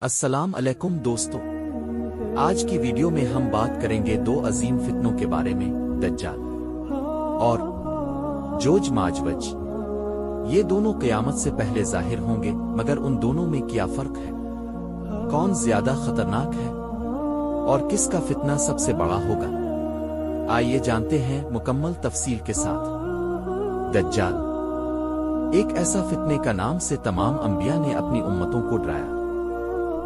السلام علیکم دوستو، آج کی ویڈیو میں ہم بات کریں گے دو عظیم فتنوں کے بارے میں، دجال اور جوج ماجوج۔ یہ دونوں قیامت سے پہلے ظاہر ہوں گے، مگر ان دونوں میں کیا فرق ہے؟ کون زیادہ خطرناک ہے اور کس کا فتنہ سب سے بڑا ہوگا؟ آئیے جانتے ہیں مکمل تفصیل کے ساتھ۔ دجال ایک ایسا فتنے کا نام سے تمام انبیاء نے اپنی امتوں کو ڈرایا،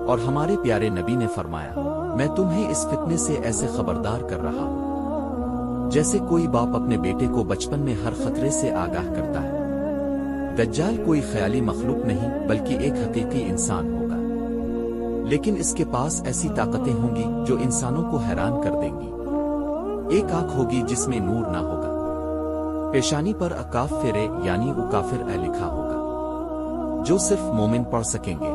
اور ہمارے پیارے نبی نے فرمایا، میں تمہیں اس فتنے سے ایسے خبردار کر رہا ہوں جیسے کوئی باپ اپنے بیٹے کو بچپن میں ہر خطرے سے آگاہ کرتا ہے۔ دجال کوئی خیالی مخلوق نہیں بلکہ ایک حقیقی انسان ہوگا، لیکن اس کے پاس ایسی طاقتیں ہوں گی جو انسانوں کو حیران کر دیں گی۔ ایک آنکھ ہوگی جس میں نور نہ ہوگا، پیشانی پر اکاف فرے یعنی اکافر لکھا ہوگا جو صرف مومن پڑھ سکیں گے۔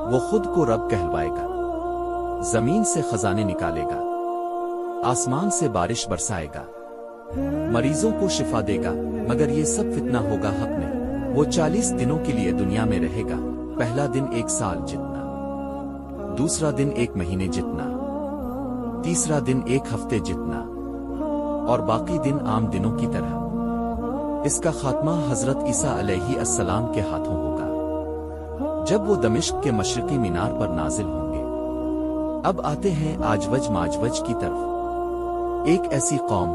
وہ خود کو رب کہلوائے گا، زمین سے خزانے نکالے گا، آسمان سے بارش برسائے گا، مریضوں کو شفا دے گا، مگر یہ سب فتنہ ہوگا حق میں۔ وہ 40 دنوں کے لیے دنیا میں رہے گا، پہلا دن 1 سال جتنا، دوسرا دن 1 مہینے جتنا، تیسرا دن 1 ہفتے جتنا، اور باقی دن عام دنوں کی طرح۔ اس کا خاتمہ حضرت عیسیٰ علیہ السلام کے ہاتھوں ہوگا، جب وہ دمشق کے مشرقی مینار پر نازل ہوں گے۔ اب آتے ہیں آجوج ماجوج کی طرف، ایک ایسی قوم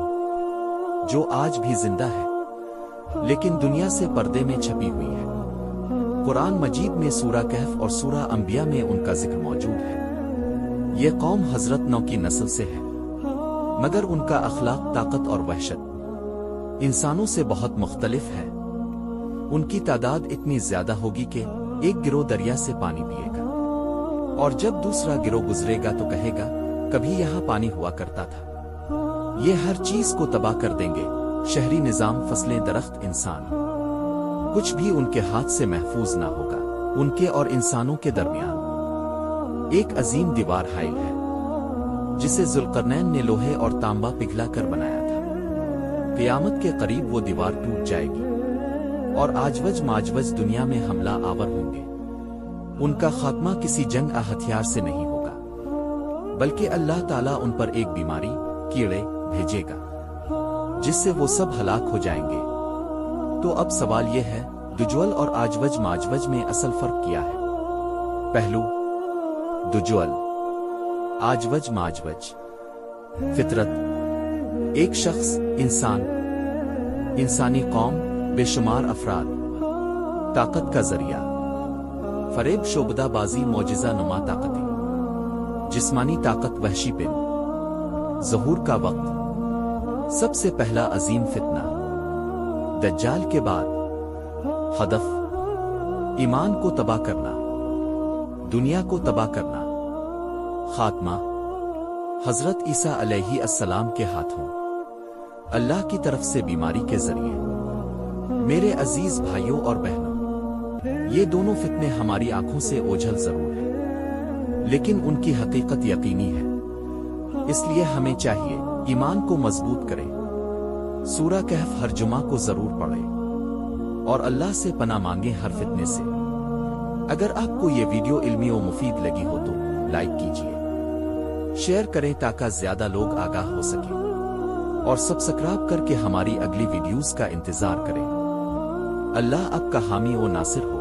جو آج بھی زندہ ہے لیکن دنیا سے پردے میں چھپی ہوئی ہے۔ قرآن مجید میں سورہ کہف اور سورہ انبیاء میں ان کا ذکر موجود ہے۔ یہ قوم حضرت نوح کی نسل سے ہے، مگر ان کا اخلاق، طاقت اور وحشت انسانوں سے بہت مختلف ہے۔ ان کی تعداد اتنی زیادہ ہوگی کہ ایک گروہ دریا سے پانی پیے گا، اور جب دوسرا گروہ گزرے گا تو کہے گا، کبھی یہاں پانی ہوا کرتا تھا۔ یہ ہر چیز کو تباہ کر دیں گے، شہری نظام، فصلیں، درخت، انسان، کچھ بھی ان کے ہاتھ سے محفوظ نہ ہوگا۔ ان کے اور انسانوں کے درمیان ایک عظیم دیوار حائل ہے جسے ذوالقرنین نے لوہے اور تانبا پگھلا کر بنایا تھا۔ قیامت کے قریب وہ دیوار ٹوٹ جائے گی اور آجوج ماجوج دنیا میں حملہ آور ہوں گے۔ ان کا خاتمہ کسی جنگ ہتھیار سے نہیں ہوگا، بلکہ اللہ تعالیٰ ان پر ایک بیماری، کیڑے بھیجے گا جس سے وہ سب ہلاک ہو جائیں گے۔ تو اب سوال یہ ہے، دجال اور آجوج ماجوج میں اصل فرق کیا ہے؟ پہلو، دجال، آجوج ماجوج۔ فطرت، ایک شخص، انسان، انسانی قوم، بے شمار افراد، طاقت کا ذریعہ، فریب، شعبدہ بازی، معجزہ نما طاقتیں، جسمانی طاقت، وحشی پن، ظہور کا وقت۔ سب سے پہلا عظیم فتنہ، دجال کے بعد ہدف، ایمان کو تباہ کرنا، دنیا کو تباہ کرنا۔ خاتمہ، حضرت عیسیٰ علیہ السلام کے ہاتھوں، اللہ کی طرف سے بیماری کے ذریعے۔ میرے عزیز بھائیوں اور بہنوں، یہ دونوں فتنے ہماری آنکھوں سے اوجھل ضرور ہیں، لیکن ان کی حقیقت یقینی ہے۔ اس لیے ہمیں چاہیے ایمان کو مضبوط کریں، سورہ کہف ہر جمعہ کو ضرور پڑھیں، اور اللہ سے پناہ مانگیں ہر فتنے سے۔ اگر آپ کو یہ ویڈیو علمی و مفید لگی ہو تو لائک کیجیے، شیئر کریں تاکہ زیادہ لوگ آگاہ ہو سکیں، اور سبسکرائب کر کے ہماری اگلی ویڈیوز کا انتظار کریں۔ اللہ آپ کا حامی و ناصر ہو۔